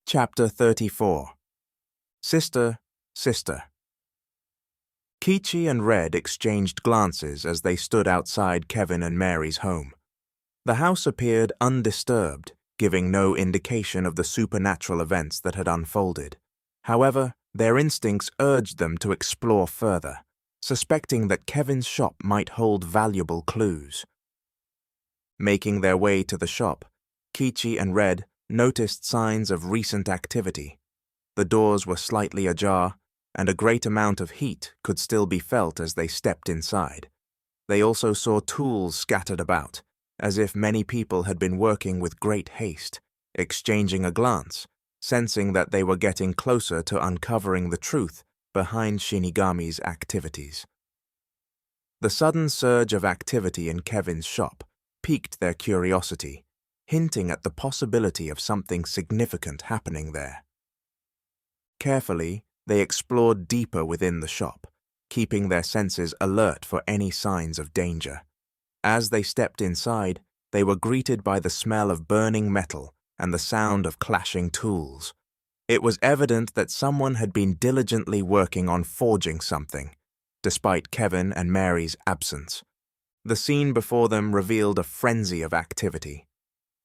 Chapter 34. Sister, Sister. Kichi and Red exchanged glances as they stood outside Kevin and Mary's home. The house appeared undisturbed, giving no indication of the supernatural events that had unfolded. However, their instincts urged them to explore further, suspecting that Kevin's shop might hold valuable clues. Making their way to the shop, Kichi and Red noticed signs of recent activity. The doors were slightly ajar, and a great amount of heat could still be felt as they stepped inside. They also saw tools scattered about, as if many people had been working with great haste, exchanging a glance, sensing that they were getting closer to uncovering the truth behind Shinigami's activities. The sudden surge of activity in Kevin's shop piqued their curiosity, hinting at the possibility of something significant happening there. Carefully, they explored deeper within the shop, keeping their senses alert for any signs of danger. As they stepped inside, they were greeted by the smell of burning metal and the sound of clashing tools. It was evident that someone had been diligently working on forging something, despite Kevin and Mary's absence. The scene before them revealed a frenzy of activity.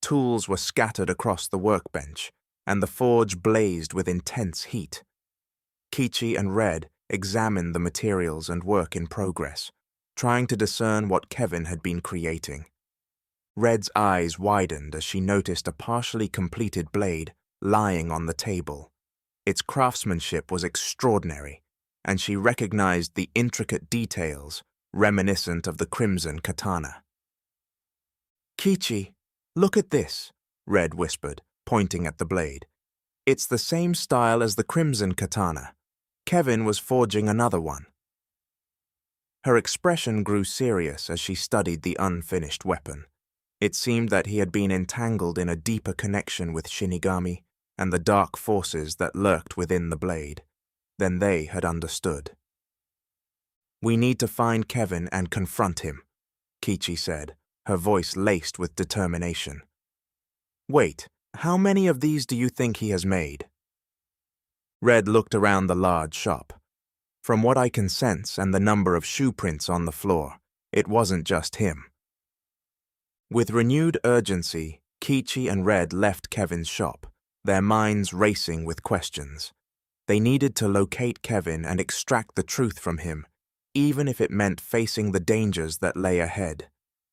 Tools were scattered across the workbench, and the forge blazed with intense heat. Kichi and Red examined the materials and work in progress, trying to discern what Kevin had been creating. Red's eyes widened as she noticed a partially completed blade lying on the table. Its craftsmanship was extraordinary, and she recognized the intricate details reminiscent of the crimson katana. "Kichi, look at this," Red whispered, pointing at the blade. "It's the same style as the crimson katana. Kevin was forging another one." Her expression grew serious as she studied the unfinished weapon. It seemed that he had been entangled in a deeper connection with Shinigami and the dark forces that lurked within the blade than they had understood. "We need to find Kevin and confront him," Kichi said, her voice laced with determination. "Wait, how many of these do you think he has made?" Red looked around the large shop. "From what I can sense and the number of shoe prints on the floor, it wasn't just him." With renewed urgency, Kichi and Red left Kevin's shop, their minds racing with questions. They needed to locate Kevin and extract the truth from him, even if it meant facing the dangers that lay ahead.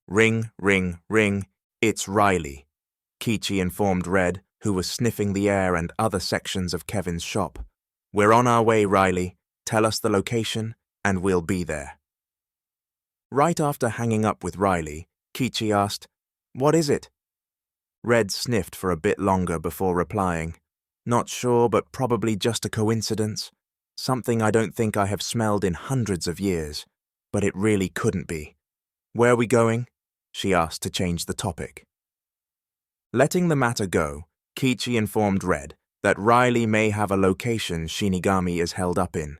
"Ring, ring, ring, it's Riley," Kichi informed Red, who was sniffing the air and other sections of Kevin's shop. "We're on our way, Riley. Tell us the location, and we'll be there." Right after hanging up with Riley, Kichi asked, "What is it?" Red sniffed for a bit longer before replying, "Not sure, but probably just a coincidence. Something I don't think I have smelled in hundreds of years, but it really couldn't be. Where are we going?" she asked to change the topic. Letting the matter go, Kichi informed Red that Riley may have a location Shinigami is held up in.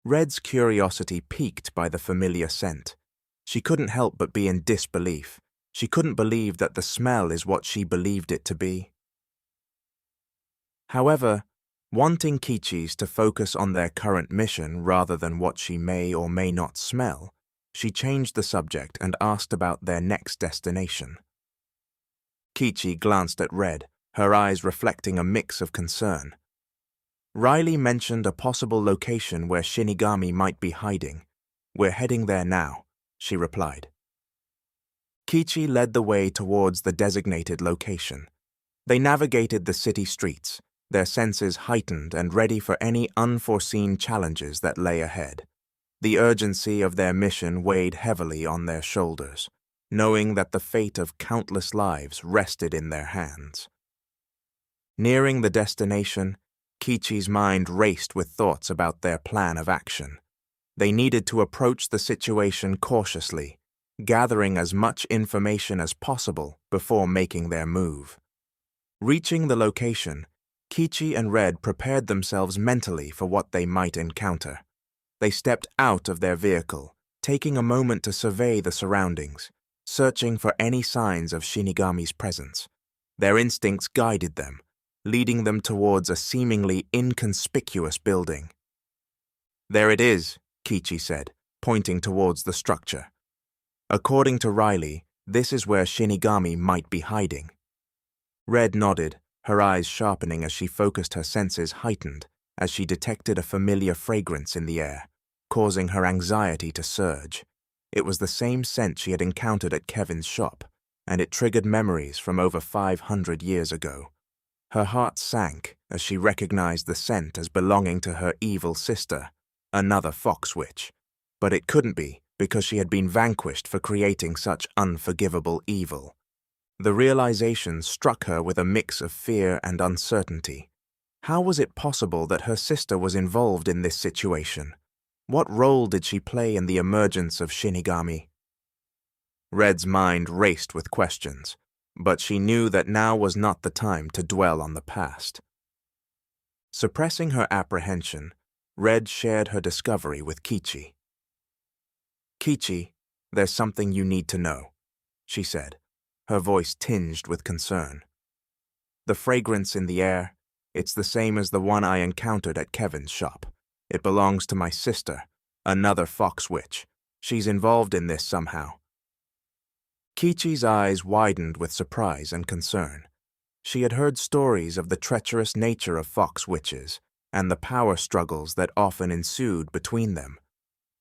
Red's curiosity piqued by the familiar scent. She couldn't help but be in disbelief. She couldn't believe that the smell is what she believed it to be. However, wanting Kichis to focus on their current mission rather than what she may or may not smell, she changed the subject and asked about their next destination. Kichi glanced at Red, her eyes reflecting a mix of concern. Riley mentioned a possible location where Shinigami might be hiding. "We're heading there now," she replied. Kichi led the way towards the designated location. They navigated the city streets, their senses heightened and ready for any unforeseen challenges that lay ahead. The urgency of their mission weighed heavily on their shoulders, knowing that the fate of countless lives rested in their hands. Nearing the destination, Kichi's mind raced with thoughts about their plan of action. They needed to approach the situation cautiously, gathering as much information as possible before making their move. Reaching the location, Kichi and Red prepared themselves mentally for what they might encounter. They stepped out of their vehicle, taking a moment to survey the surroundings, searching for any signs of Shinigami's presence. Their instincts guided them, leading them towards a seemingly inconspicuous building. "There it is," Kichi said, pointing towards the structure. According to Riley, this is where Shinigami might be hiding. Red nodded, her eyes sharpening as she focused, her senses heightened as she detected a familiar fragrance in the air, causing her anxiety to surge. It was the same scent she had encountered at Kevin's shop, and it triggered memories from over 500 years ago. Her heart sank as she recognized the scent as belonging to her evil sister, another fox witch. But it couldn't be, because she had been vanquished for creating such unforgivable evil. The realization struck her with a mix of fear and uncertainty. How was it possible that her sister was involved in this situation? What role did she play in the emergence of Shinigami? Red's mind raced with questions, but she knew that now was not the time to dwell on the past. Suppressing her apprehension, Red shared her discovery with Kichi. "Kichi, there's something you need to know," she said, her voice tinged with concern. "The fragrance in the air, it's the same as the one I encountered at Kevin's shop. It belongs to my sister, another fox witch. She's involved in this somehow." Kichi's eyes widened with surprise and concern. She had heard stories of the treacherous nature of fox witches and the power struggles that often ensued between them.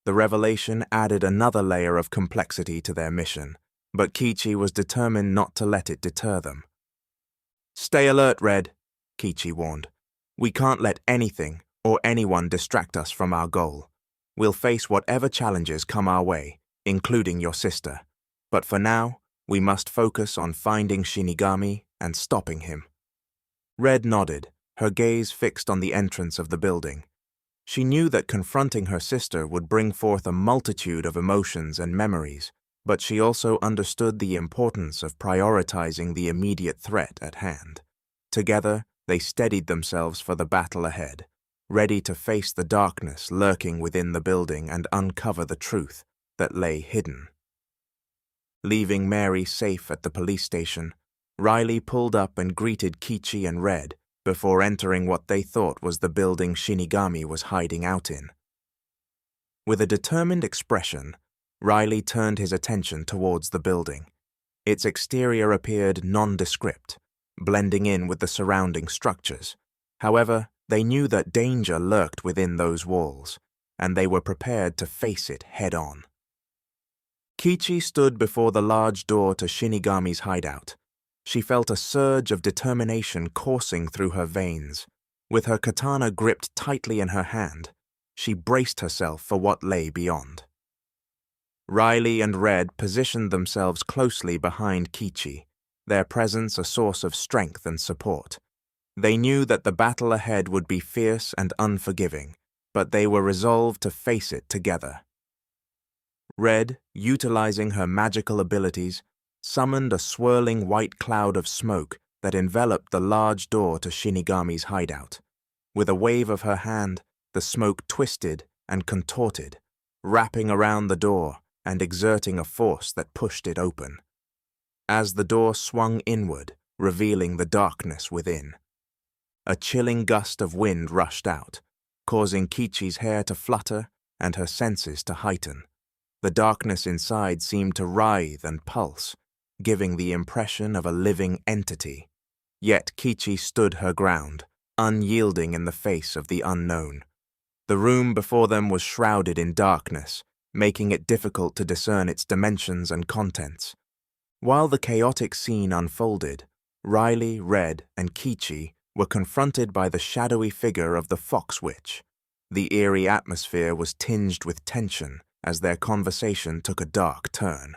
The revelation added another layer of complexity to their mission, but Kichi was determined not to let it deter them. "Stay alert, Red," Kichi warned. "We can't let anything or anyone distract us from our goal. We'll face whatever challenges come our way, including your sister. But for now, we must focus on finding Shinigami and stopping him." Red nodded, her gaze fixed on the entrance of the building. She knew that confronting her sister would bring forth a multitude of emotions and memories, but she also understood the importance of prioritizing the immediate threat at hand. Together, they steadied themselves for the battle ahead, ready to face the darkness lurking within the building and uncover the truth that lay hidden. Leaving Mary safe at the police station, Riley pulled up and greeted Kichi and Red before entering what they thought was the building Shinigami was hiding out in. With a determined expression, Riley turned his attention towards the building. Its exterior appeared nondescript, blending in with the surrounding structures. However, they knew that danger lurked within those walls, and they were prepared to face it head-on. Kichi stood before the large door to Shinigami's hideout. She felt a surge of determination coursing through her veins. With her katana gripped tightly in her hand, she braced herself for what lay beyond. Riley and Red positioned themselves closely behind Kichi, their presence a source of strength and support. They knew that the battle ahead would be fierce and unforgiving, but they were resolved to face it together. Red, utilizing her magical abilities, summoned a swirling white cloud of smoke that enveloped the large door to Shinigami's hideout. With a wave of her hand, the smoke twisted and contorted, wrapping around the door and exerting a force that pushed it open. As the door swung inward, revealing the darkness within, a chilling gust of wind rushed out, causing Kichi's hair to flutter and her senses to heighten. The darkness inside seemed to writhe and pulse, giving the impression of a living entity. Yet Kichi stood her ground, unyielding in the face of the unknown. The room before them was shrouded in darkness, making it difficult to discern its dimensions and contents. While the chaotic scene unfolded, Riley, Red, and Kichi were confronted by the shadowy figure of the Fox Witch. The eerie atmosphere was tinged with tension as their conversation took a dark turn.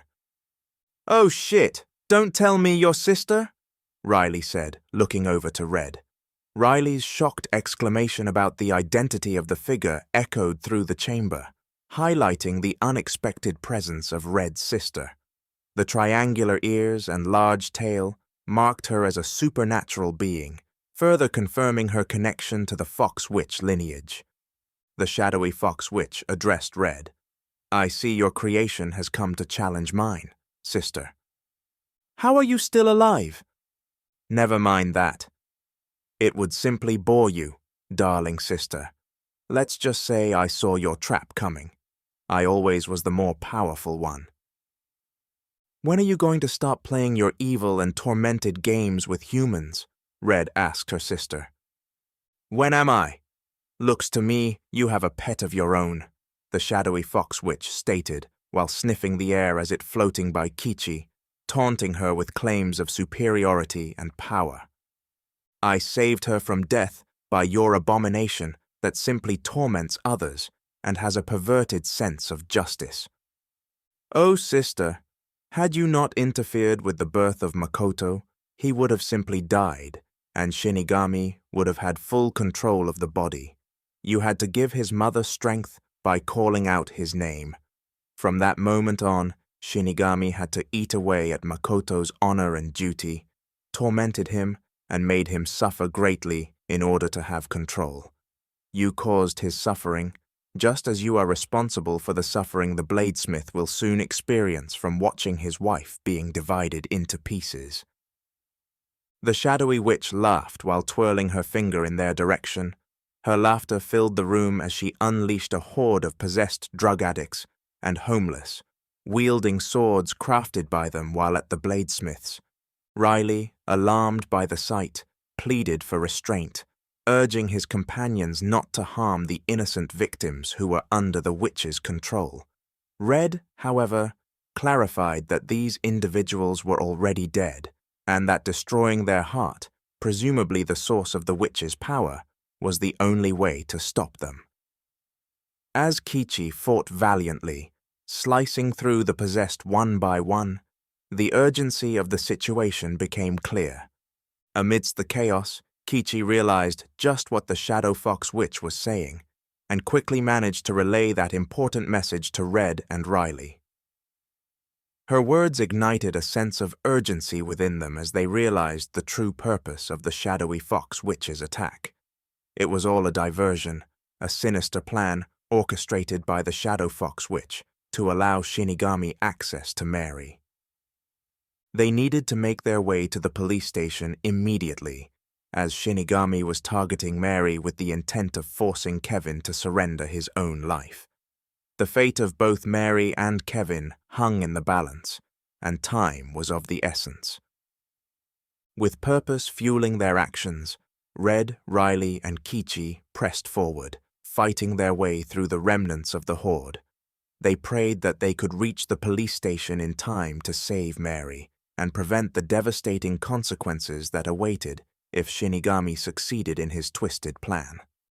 "Oh shit, don't tell me your sister?" Riley said, looking over to Red. Riley's shocked exclamation about the identity of the figure echoed through the chamber, highlighting the unexpected presence of Red's sister. The triangular ears and large tail marked her as a supernatural being, further confirming her connection to the Fox Witch lineage. The shadowy Fox Witch addressed Red. "I see your creation has come to challenge mine, sister." "How are you still alive?" "Never mind that." It would simply bore you, darling sister. Let's just say I saw your trap coming. I always was the more powerful one. When are you going to stop playing your evil and tormented games with humans? Red asked her sister. When am I? Looks to me you have a pet of your own, the shadowy fox witch stated, while sniffing the air as it floating by Kichi, taunting her with claims of superiority and power. I saved her from death by your abomination that simply torments others and has a perverted sense of justice. Oh, sister, had you not interfered with the birth of Makoto, he would have simply died, and Shinigami would have had full control of the body. You had to give his mother strength by calling out his name. From that moment on, Shinigami had to eat away at Makoto's honor and duty, tormented him, and made him suffer greatly in order to have control. You caused his suffering, just as you are responsible for the suffering the blad-smith will soon experience from watching his wife being divided into pieces. The shadowy witch laughed while twirling her finger in their direction. Her laughter filled the room as she unleashed a horde of possessed drug addicts and homeless, wielding swords crafted by them while at the blad-smith's. Riley, alarmed by the sight, pleaded for restraint, urging his companions not to harm the innocent victims who were under the witch's control. Red, however, clarified that these individuals were already dead, and that destroying their heart, presumably the source of the witch's power, was the only way to stop them. As Kichi fought valiantly, slicing through the possessed one by one, the urgency of the situation became clear. Amidst the chaos, Kichi realized just what the Shadow Fox Witch was saying, and quickly managed to relay that important message to Red and Riley. Her words ignited a sense of urgency within them as they realized the true purpose of the Shadowy Fox Witch's attack. It was all a diversion, a sinister plan orchestrated by the Shadow Fox Witch to allow Shinigami access to Mary. They needed to make their way to the police station immediately, as Shinigami was targeting Mary with the intent of forcing Kevin to surrender his own life. The fate of both Mary and Kevin hung in the balance, and time was of the essence. With purpose fueling their actions, Red, Riley, and Kichi pressed forward, fighting their way through the remnants of the horde. They prayed that they could reach the police station in time to save Mary and prevent the devastating consequences that awaited if Shinigami succeeded in his twisted plan.